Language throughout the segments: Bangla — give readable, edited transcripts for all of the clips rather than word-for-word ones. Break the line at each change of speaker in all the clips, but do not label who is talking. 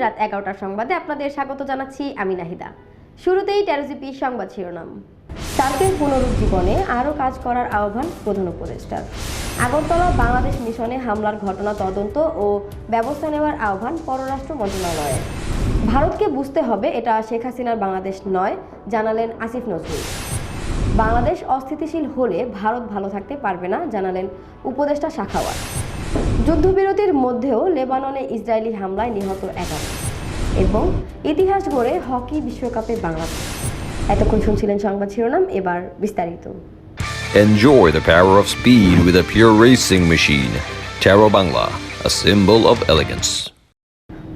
রাত 11টার সংবাদে আপনাদের স্বাগত জানাচ্ছি আমি নাহিদা। শুরুতেই 13জিপি সংবাদ শিরোনাম। সার্কের পুনরুজ্জীবনে আরও কাজ করার আহ্বান প্রধান উপদেষ্টার। আগরতলা বাংলাদেশ মিশনে হামলার ঘটনা তদন্ত ও ব্যবস্থা নেওয়ার আহ্বান পররাষ্ট্র মন্ত্রণালয়ের। ভারতকে বুঝতে হবে এটা শেখ হাসিনার বাংলাদেশ নয়, জানালেন আসিফ নজরুল। বাংলাদেশ অস্থিতিশীল হলে ভারত ভালো থাকতে পারবে না, জানালেন উপদেষ্টা সাখাওয়াত। যুদ্ধবিরতির মধ্যেও লেবাননে ইসরায়েলি হামলায় নিহত 11 এবং ইতিহাস গড়ে হকি বিশ্বকাপে বাংলাদেশ। এতক্ষণ শুনছিলেন সংবাদ শিরোনাম, এবার বিস্তারিত।
Enjoy the power of speed with a pure racing machine. Taro Bangla, a symbol of elegance.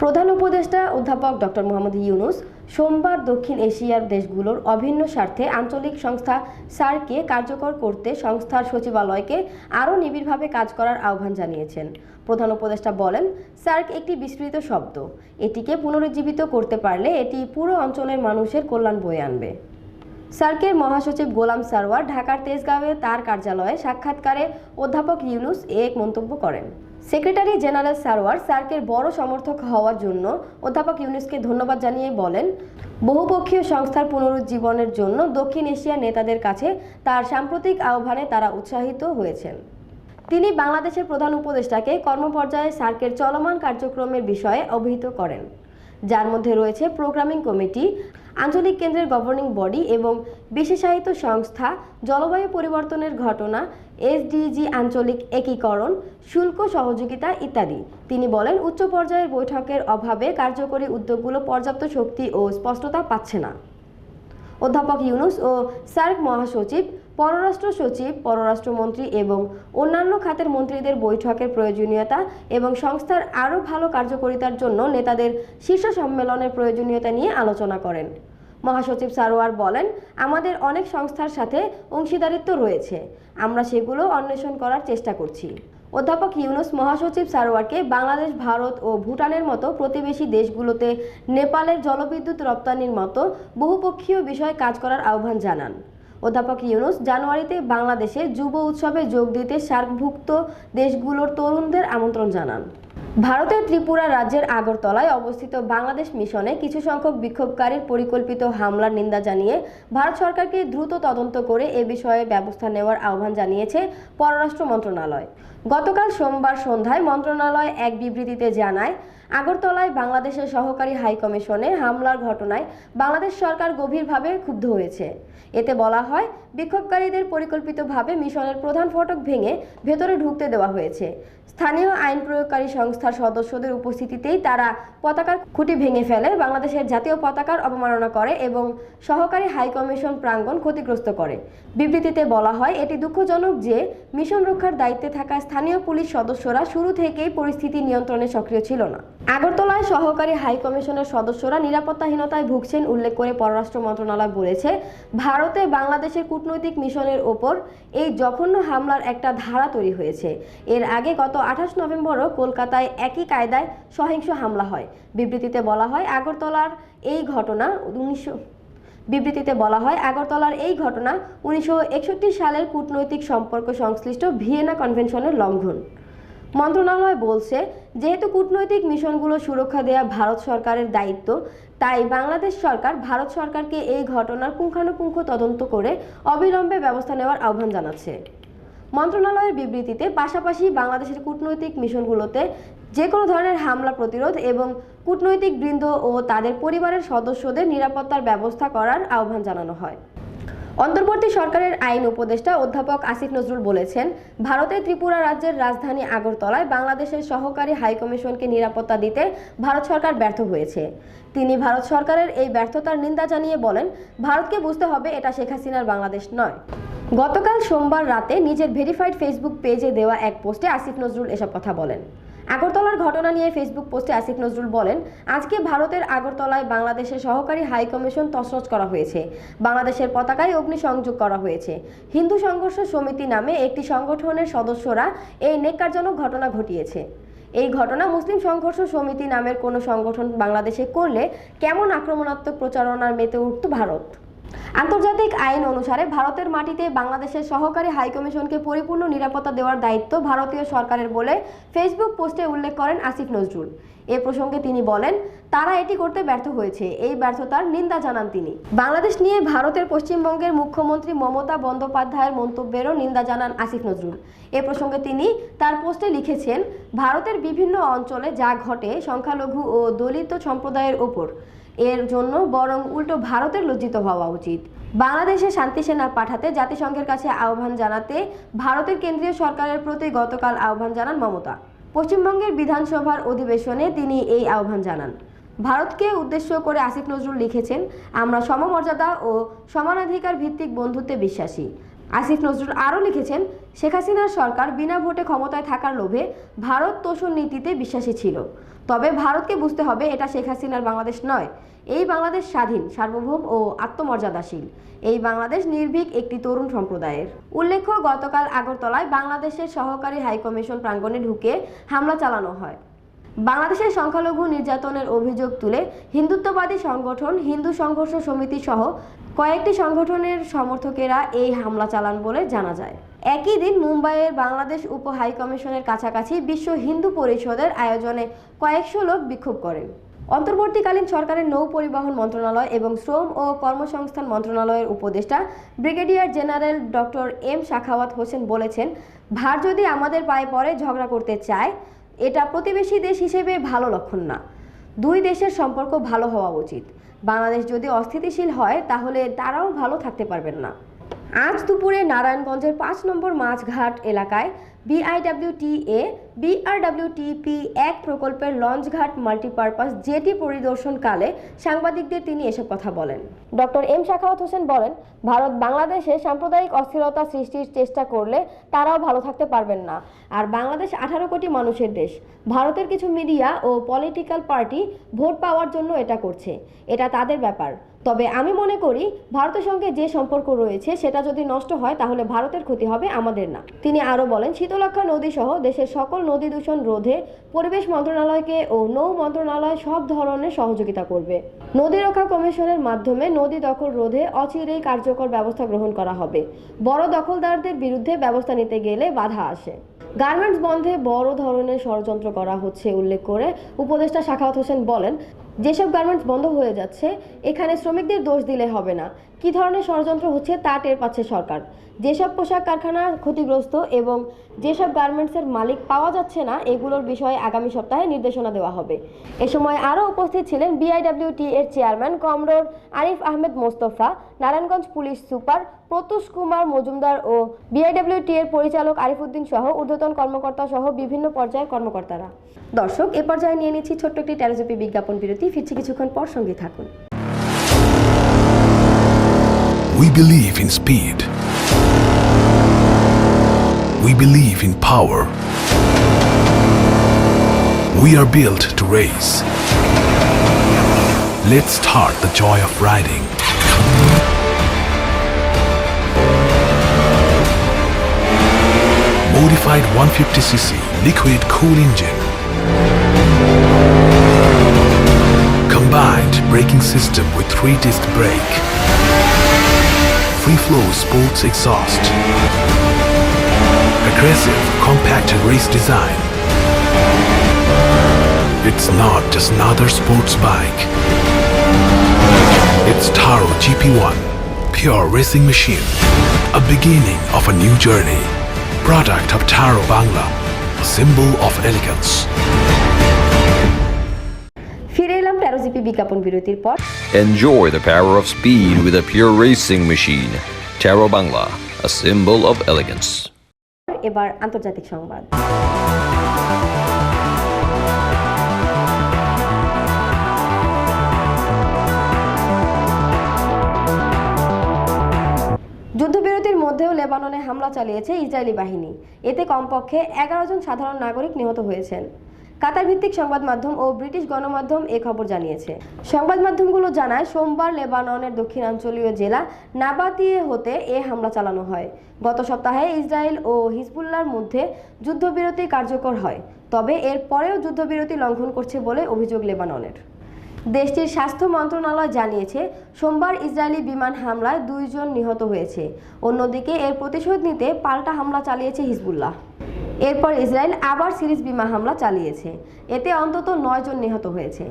প্রধান উপদেষ্টা অধ্যাপক ডক্টর মোহাম্মদ ইউনূস সোমবার দক্ষিণ এশিয়ার দেশগুলোর অভিন্ন স্বার্থে আঞ্চলিক সংস্থা সার্ককে কার্যকর করতে সংস্থার সচিবালয়কে আরও নিবিড়ভাবে কাজ করার আহ্বান জানিয়েছেন। প্রধান উপদেষ্টা বলেন, সার্ক একটি বিস্তৃত শব্দ, এটিকে পুনরুজ্জীবিত করতে পারলে এটি পুরো অঞ্চলের মানুষের কল্যাণ বয়ে আনবে। সার্কের মহাসচিব গোলাম সারওয়ার ঢাকার তেজগাঁওয়ে তার কার্যালয়ে সাক্ষাৎকারে অধ্যাপক ইউনূস এক মন্তব্য করেন। সেক্রেটারি জেনারেল সারওয়ার সার্কের বড় সমর্থক হওয়ার জন্য অধ্যাপক ইউনূসকে ধন্যবাদ জানিয়ে বলেন, বহুপক্ষীয় সংস্থার পুনরুজ্জীবনের জন্য দক্ষিণ এশিয়ার নেতাদের কাছে তার সাম্প্রতিক আহ্বানে তারা উৎসাহিত হয়েছেন। তিনি বাংলাদেশের প্রধান উপদেষ্টাকে কর্মপর্যায়ে সার্কের চলমান কার্যক্রমের বিষয়ে অবহিত করেন, যার মধ্যে রয়েছে প্রোগ্রামিং কমিটি, আঞ্চলিক কেন্দ্রের গভর্নিং বডি এবং বিশেষায়িত সংস্থা, জলবায়ু পরিবর্তনের ঘটনা, এসডিজি আঞ্চলিক একীকরণ, শুল্ক সহযোগিতা ইত্যাদি। তিনি বলেন, উচ্চ পর্যায়ের বৈঠকের অভাবে কার্যকরী উদ্যোগগুলো পর্যাপ্ত শক্তি ও স্পষ্টতা পাচ্ছে না। অধ্যাপক ইউনূস ও সার্ক মহাসচিব, পররাষ্ট্র সচিব, পররাষ্ট্রমন্ত্রী এবং অন্যান্য খাতের মন্ত্রীদের বৈঠকের প্রয়োজনীয়তা এবং সংস্থার আরও ভালো কার্যকারিতার জন্য নেতাদের শীর্ষ সম্মেলনের প্রয়োজনীয়তা নিয়ে আলোচনা করেন। মহাসচিব সারোয়ার বলেন, আমাদের অনেক সংস্থার সাথে অংশীদারিত্ব রয়েছে, আমরা সেগুলো অন্বেষণ করার চেষ্টা করছি। অধ্যাপক ইউনূস মহাসচিব সারোয়ারকে বাংলাদেশ, ভারত ও ভুটানের মতো প্রতিবেশী দেশগুলোতে নেপালের জলবিদ্যুৎ রপ্তানির মতো বহুপক্ষীয় বিষয়ে কাজ করার আহ্বান জানান। অধ্যাপক ইউনূস জানুয়ারিতে বাংলাদেশে যুব উৎসবে যোগ দিতে সার্কভুক্ত দেশগুলোর তরুণদের আমন্ত্রণ জানান। ভারতের ত্রিপুরা রাজ্যের আগরতলায় অবস্থিত বাংলাদেশ মিশনে কিছু সংখ্যক বিক্ষোভকারীর পরিকল্পিত হামলার নিন্দা জানিয়ে ভারত সরকারকে দ্রুত তদন্ত করে এ বিষয়ে ব্যবস্থা নেওয়ার আহ্বান জানিয়েছে পররাষ্ট্র মন্ত্রণালয়। গতকাল সোমবার সন্ধ্যায় মন্ত্রণালয় এক বিবৃতিতে জানায়, আগরতলায় বাংলাদেশের সহকারী হাইকমিশনে হামলার ঘটনায় বাংলাদেশ সরকার গভীরভাবে ক্ষুব্ধ হয়েছে। এতে বলা হয়, বিক্ষোভকারীদের পরিকল্পিতভাবে মিশনের প্রধান ফটক ভেঙে ভেতরে ঢুকতে দেওয়া হয়েছে। স্থানীয় আইন প্রয়োগকারী সংস্থার সদস্যদের উপস্থিতিতেই তারা পতাকার খুঁটি ভেঙে ফেলে, বাংলাদেশের জাতীয় পতাকার অবমাননা করে এবং সহকারী হাইকমিশন প্রাঙ্গণ ক্ষতিগ্রস্ত করে। বিবৃতিতে বলা হয়, এটি দুঃখজনক যে মিশন রক্ষার দায়িত্বে থাকা স্থানীয় পুলিশ সদস্যরা শুরু থেকেই পরিস্থিতি নিয়ন্ত্রণে সক্রিয় ছিল না। আগরতলায় সহকারী হাইকমিশনের সদস্যরা নিরাপত্তাহীনতায় ভুগছেন উল্লেখ করে পররাষ্ট্র মন্ত্রণালয় বলেছে, ভারতে বাংলাদেশের কূটনৈতিক মিশনের ওপর এই জঘন্য হামলার একটা ধারা তৈরি হয়েছে। এর আগে গত 28 নভেম্বরও কলকাতায় একই কায়দায় সহিংস হামলা হয়। বিবৃতিতে বলা হয়, আগরতলার এই ঘটনা 1961 সালের কূটনৈতিক সম্পর্ক সংশ্লিষ্ট ভিয়েনা কনভেনশনের লঙ্ঘন। মন্ত্রণালয় বলছে, যেহেতু কূটনৈতিক মিশনগুলো সুরক্ষা দেয়া ভারত সরকারের দায়িত্ব, তাই বাংলাদেশ সরকার ভারত সরকারকে এই ঘটনার পুঙ্খানুপুঙ্খ তদন্ত করে অবিলম্বে ব্যবস্থা নেওয়ার আহ্বান জানাচ্ছে। মন্ত্রণালয়ের বিবৃতিতে পাশাপাশি বাংলাদেশের কূটনৈতিক মিশনগুলোতে যে কোনো ধরনের হামলা প্রতিরোধ এবং কূটনৈতিক বৃন্দ ও তাদের পরিবারের সদস্যদের নিরাপত্তার ব্যবস্থা করার আহ্বান জানানো হয়। অন্তর্বর্তী সরকারের আইন উপদেষ্টা অধ্যাপক আসিফ নজরুল বলেছেন, ভারতের ত্রিপুরা রাজ্যের রাজধানী আগরতলায় বাংলাদেশের সহকারী হাইকমিশনকে নিরাপত্তা দিতে ভারত সরকার ব্যর্থ হয়েছে। তিনি ভারত সরকারের এই ব্যর্থতার নিন্দা জানিয়ে বলেন, ভারতকে বুঝতে হবে এটা শেখ হাসিনার বাংলাদেশ নয়। গতকাল সোমবার রাতে নিজের ভেরিফাইড ফেসবুক পেজে দেওয়া এক পোস্টে আসিফ নজরুল এসব কথা বলেন। আগরতলার ঘটনা নিয়ে ফেসবুক পোস্টে আসিফ নজরুল বলেন, আজকে ভারতের আগরতলায় বাংলাদেশের সহকারী হাইকমিশন তছনছ করা হয়েছে, বাংলাদেশের পতাকায় অগ্নিসংযোগ করা হয়েছে। হিন্দু সংঘর্ষ সমিতি নামে একটি সংগঠনের সদস্যরা এই নেক্কারজনক ঘটনা ঘটিয়েছে। এই ঘটনা মুসলিম সংঘর্ষ সমিতি নামের কোনো সংগঠন বাংলাদেশে করলে কেমন আক্রমণাত্মক প্রচারণার মেতে উঠত ভারত। আন্তর্জাতিক আইন অনুসারে ভারতের মাটিতে বাংলাদেশের সহকারী হাইকমিশনকে পরিপূর্ণ নিরাপত্তা দেওয়ার দায়িত্ব ভারতীয় সরকারের বলে ফেসবুক পোস্টে উল্লেখ করেন আসিফ নজরুল। এ প্রসঙ্গে তিনি বলেন, তারা এটি করতে ব্যর্থ হয়েছে, এই ব্যর্থতার নিন্দা জানান তিনি। বাংলাদেশ নিয়ে ভারতের পশ্চিমবঙ্গের মুখ্যমন্ত্রী মমতা বন্দ্যোপাধ্যায়ের মন্তব্যেরও নিন্দা জানান আসিফ নজরুল। এ প্রসঙ্গে তিনি তার পোস্টে লিখেছেন, ভারতের বিভিন্ন অঞ্চলে যা ঘটে সংখ্যালঘু ও দলিত সম্প্রদায়ের ওপর, এর জন্য বরং উল্টো ভারতের লজ্জিত হওয়া উচিত। বাংলাদেশে শান্তি সেনা পাঠাতে জাতিসংঘের কাছে আহ্বান জানাতে ভারতের কেন্দ্রীয় সরকারের প্রতি গতকাল আহ্বান জানান মমতা। পশ্চিমবঙ্গের বিধানসভার অধিবেশনে তিনি এই আহ্বান জানান। ভারতকে উদ্দেশ্য করে আসিফ নজরুল লিখেছেন, আমরা সমমর্যাদা ও সমানাধিকার ভিত্তিক বন্ধুত্বে বিশ্বাসী। আসিফ নজরুল আরও লিখেছেন, শেখ হাসিনার সরকার বিনা ভোটে ক্ষমতায় থাকার লোভে ভারত তোষণ নীতিতে বিশ্বাসী ছিল। তবে ভারতকে বুঝতে হবে, এটা শেখ হাসিনার বাংলাদেশ নয়। এই বাংলাদেশ স্বাধীন, সার্বভৌম ও আত্মমর্যাদাশীল। এই বাংলাদেশ নির্ভীক একটি তরুণ সম্প্রদায়ের। উল্লেখ্য, গতকাল আগরতলায় বাংলাদেশের সহকারী হাইকমিশন প্রাঙ্গণে ঢুকে হামলা চালানো হয়। বাংলাদেশের সংখ্যালঘু নির্যাতনের অভিযোগ তুলে হিন্দুত্ববাদী সংগঠন হিন্দু সংঘর্ষ সমিতি সহ কয়েকটি সংগঠনের সমর্থকেরা এই হামলা চালান বলে জানা যায়। একই দিন মুম্বাইয়ের বাংলাদেশ উপ হাইকমিশনের কাছাকাছি বিশ্ব হিন্দু পরিষদের আয়োজনে কয়েকশো লোক বিক্ষোভ করেন। অন্তর্বর্তীকালীন সরকারের নৌ পরিবহন মন্ত্রণালয় এবং শ্রম ও কর্মসংস্থান মন্ত্রণালয়ের উপদেষ্টা brigadier general doctor M Sakhawat Hossain বলেছেন, ভারত যদি আমাদের পায়ে পড়ে ঝগড়া করতে চায়, এটা প্রতিবেশী দেশ হিসেবে ভালো লক্ষণ না। দুই দেশের সম্পর্ক ভালো হওয়া উচিত। বাংলাদেশ যদি অস্থিতিশীল হয় তাহলে তারাও ভালো থাকতে পারবেন না। আজ দুপুরে নারায়ণগঞ্জের ৫ নম্বর মাছঘাট এলাকায় বিআইডব্লিউটিএ বিআরডব্লিউটিপি ১ প্রকল্পের লঞ্চঘাট মাল্টিপারপাস জেটি পরিদর্শনকালে সাংবাদিকদের তিনি এসব কথা বলেন। ডক্টর এম সাখাওয়াত হোসেন বলেন, ভারত বাংলাদেশে সাম্প্রদায়িক অস্থিরতা সৃষ্টির চেষ্টা করলে তারাও ভালো থাকতে পারবেন না। আর বাংলাদেশ ১৮ কোটি মানুষের দেশ। ভারতের কিছু মিডিয়া ও পলিটিক্যাল পার্টি ভোট পাওয়ার জন্য এটা করছে, এটা তাদের ব্যাপার। তবে আমি মনে করি ভারতের সঙ্গে যে সম্পর্ক রয়েছে সেটা যদি নষ্ট হয় তাহলে ভারতের ক্ষতি হবে, আমাদের না। তিনি আরও বলেন, শীতলক্ষ্যা নদী সহ দেশের সকল নদী দূষণ রোধে পরিবেশ মন্ত্রণালয়কে ও নৌ মন্ত্রণালয় সব ধরনের সহযোগিতা করবে। নদী রক্ষা কমিশনের মাধ্যমে নদী দখল রোধে অচিরেই কার্যকর ব্যবস্থা গ্রহণ করা হবে। বড় দখলদারদের বিরুদ্ধে ব্যবস্থা নিতে গেলে বাধা আসে। গার্মেন্টস বন্ধে বড় ধরনের ষড়যন্ত্র করা হচ্ছে উল্লেখ করে উপদেষ্টা সাখাওয়াত হোসেন বলেন, যেসব গার্মেন্টস বন্ধ হয়ে যাচ্ছে এখানে শ্রমিকদের দোষ দিলে হবে না। কী ধরনের ষড়যন্ত্র হচ্ছে তা টের পাচ্ছে সরকার। যেসব পোশাক কারখানা ক্ষতিগ্রস্ত এবং যেসব গার্মেন্টসের মালিক পাওয়া যাচ্ছে না, এগুলোর বিষয়ে আগামী সপ্তাহে নির্দেশনা দেওয়া হবে। এ সময় আরও উপস্থিত ছিলেন বিআইডব্লিউটি এর chairman comrade Arif Ahmed Mostafa, Narayanganj police super Pratyush Kumar Majumdar ও বিআইডব্লিউটি এর পরিচালক আরিফউদ্দিন সহ ঊর্ধ্বতন কর্মকর্তা সহ বিভিন্ন পর্যায়ের কর্মকর্তারা। দর্শক, এ পর্যায়ে নিয়ে নিচ্ছি ছোট্ট একটি টেলিজপি বিজ্ঞাপন বিরতি। ফিরছি কিছুক্ষণ পর, সঙ্গে থাকুন।
We believe in speed. We believe in power. We are built to race. Let's start the joy of riding. Modified 150cc liquid cool engine. Combined braking system with 3-disc brake. Free flow sports exhaust. Aggressive compact race design. It's not just another sports bike. It's Taro GP1, pure racing machine. A beginning of a new journey. Product of Taro Bangla, a symbol of elegance.
ফিরে এলাম টেলিজপি বিজ্ঞাপন বিরতির পর।
Enjoy the power of speed with a pure racing machine. Taro Bangla, a symbol of elegance.
এবার আন্তর্জাতিক সংবাদ। যুদ্ধবিরতির মধ্যেও লেবাননে হামলা চালিয়েছে ইসরায়েলি বাহিনী। এতে কমপক্ষে 11 জন সাধারণ নাগরিক নিহত হয়েছেন। কাতার ভিত্তিক সংবাদ মাধ্যম ও ব্রিটিশ গণমাধ্যম এ খবর জানিয়েছে। সংবাদ মাধ্যমগুলো জানায়, সোমবার লেবাননের দক্ষিণাঞ্চলীয় জেলা নাবাতিয়ে হতে এ হামলা চালানো হয়। গত সপ্তাহে ইসরায়েল ও হিজবুল্লাহর মধ্যে যুদ্ধবিরতি কার্যকর হয়, তবে এর পরেও যুদ্ধবিরতি লঙ্ঘন করছে বলে অভিযোগ লেবাননের। দেশটির স্বাস্থ্য মন্ত্রণালয় জানিয়েছে সোমবার ইসরায়েলি বিমান হামলায় 2 জন নিহত হয়েছে। অন্যদিকে এর প্রতিশোধ নিতে পাল্টা হামলা চালিয়েছে হিজবুল্লাহ। এরপর ইসরায়েল আবার সিরিজ বিমান হামলা চালিয়েছে, এতে অন্তত 9 জন নিহত হয়েছে।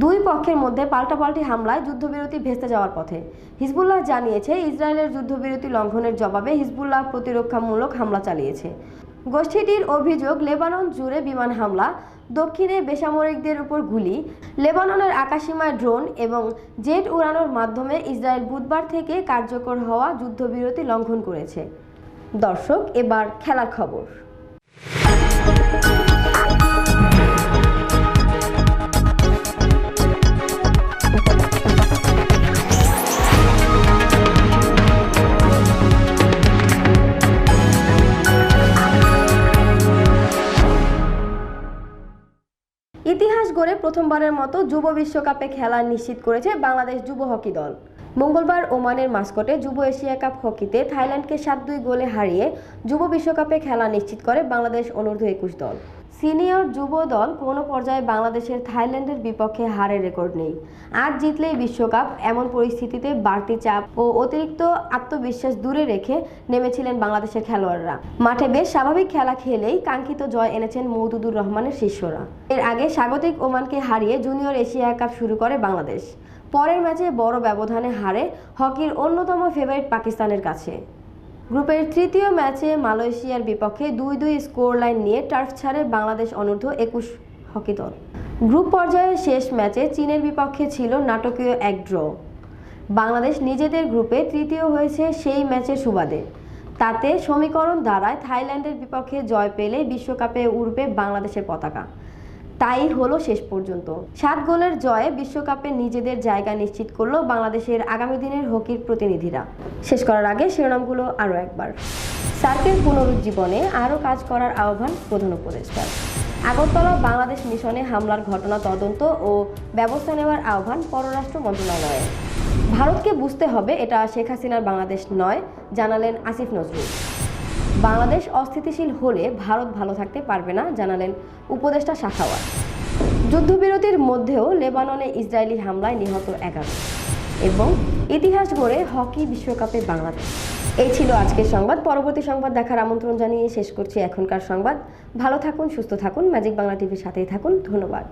দুই পক্ষের মধ্যে পাল্টাপাল্টি হামলায় যুদ্ধবিরতি ভেস্তে যাওয়ার পথে। হিজবুল্লাহ জানিয়েছে ইসরায়েলের যুদ্ধবিরতি লঙ্ঘনের জবাবে হিজবুল্লাহ প্রতিরক্ষামূলক হামলা চালিয়েছে। গোষ্ঠীটির অভিযোগ, লেবানন জুড়ে বিমান হামলা, দক্ষিণে বেসামরিকদের উপর গুলি, লেবাননের আকাশসীমায় ড্রোন এবং জেট উড়ানোর মাধ্যমে ইসরায়েল বুধবার থেকে কার্যকর হওয়া যুদ্ধবিরতি লঙ্ঘন করেছে। দর্শক, এবার খেলার খবর। ইতিহাস গড়ে প্রথমবারের মতো যুব বিশ্বকাপে খেলা নিশ্চিত করেছে বাংলাদেশ যুব হকি দল। মঙ্গলবার ওমানের মাস্কটে যুব এশিয়া কাপ হকিতে থাইল্যান্ডকে 7-2 গোলে হারিয়ে যুব বিশ্বকাপে খেলা নিশ্চিত করে বাংলাদেশ অনূর্ধ্ব 21 দল। সিনিয়র যুব দল কোনো পর্যায়ে বাংলাদেশের থাইল্যান্ডের বিপক্ষে হারের রেকর্ড নেই। আজ জিতলেই বিশ্বকাপ, এমন পরিস্থিতিতে বাড়তি চাপ ও অতিরিক্ত আত্মবিশ্বাস দূরে রেখে নেমেছিলেন বাংলাদেশের খেলোয়াড়রা। মাঠে বেশ স্বাভাবিক খেলা খেলেই কাঙ্ক্ষিত জয় এনেছেন মওদুদুর রহমানের শিষ্যরা। এর আগে স্বাগতিক ওমানকে হারিয়ে জুনিয়র এশিয়া কাপ শুরু করে বাংলাদেশ। পরের ম্যাচে বড় ব্যবধানে হারে হকির অন্যতম ফেভারিট পাকিস্তানের কাছে। গ্রুপের তৃতীয় ম্যাচে মালয়েশিয়ার বিপক্ষে 2-2 স্কোর লাইন নিয়ে টার্ফ ছাড়ে বাংলাদেশ অনূর্ধ্ব 21 হকি দল। গ্রুপ পর্যায়ের শেষ ম্যাচে চীনের বিপক্ষে ছিল নাটকীয় এক ড্র। বাংলাদেশ নিজেদের গ্রুপে তৃতীয় হয়েছে সেই ম্যাচের সুবাদে। তাতে সমীকরণ দাঁড়ায় থাইল্যান্ডের বিপক্ষে জয় পেলে বিশ্বকাপে উড়বে বাংলাদেশের পতাকা। তাই হলো শেষ পর্যন্ত। 7 গোলের জয়ে বিশ্বকাপে নিজেদের জায়গা নিশ্চিত করলো বাংলাদেশের আগামী দিনের হকির প্রতিনিধিরা। শেষ করার আগে শিরোনামগুলো আরও একবার। সার্কের পুনরুজ্জীবনে আরও কাজ করার আহ্বান প্রধান উপদেষ্টার। আগরতলা বাংলাদেশ মিশনে হামলার ঘটনা তদন্ত ও ব্যবস্থা নেওয়ার আহ্বান পররাষ্ট্র মন্ত্রণালয়ের। ভারতকে বুঝতে হবে এটা শেখ হাসিনার বাংলাদেশ নয়, জানালেন আসিফ নজরুল। বাংলাদেশ অস্থিতিশীল হলে ভারত ভালো থাকতে পারবে না, জানালেন উপদেষ্টা সাখাওয়াত। যুদ্ধবিরতির মধ্যেও লেবাননে ইসরায়েলি হামলায় নিহত 11 এবং ইতিহাস গড়ে হকি বিশ্বকাপে বাংলাদেশ। এই ছিল আজকের সংবাদ। পরবর্তী সংবাদ দেখার আমন্ত্রণ জানিয়ে শেষ করছি এখনকার সংবাদ। ভালো থাকুন, সুস্থ থাকুন, ম্যাজিক বাংলা টিভির সাথেই থাকুন। ধন্যবাদ।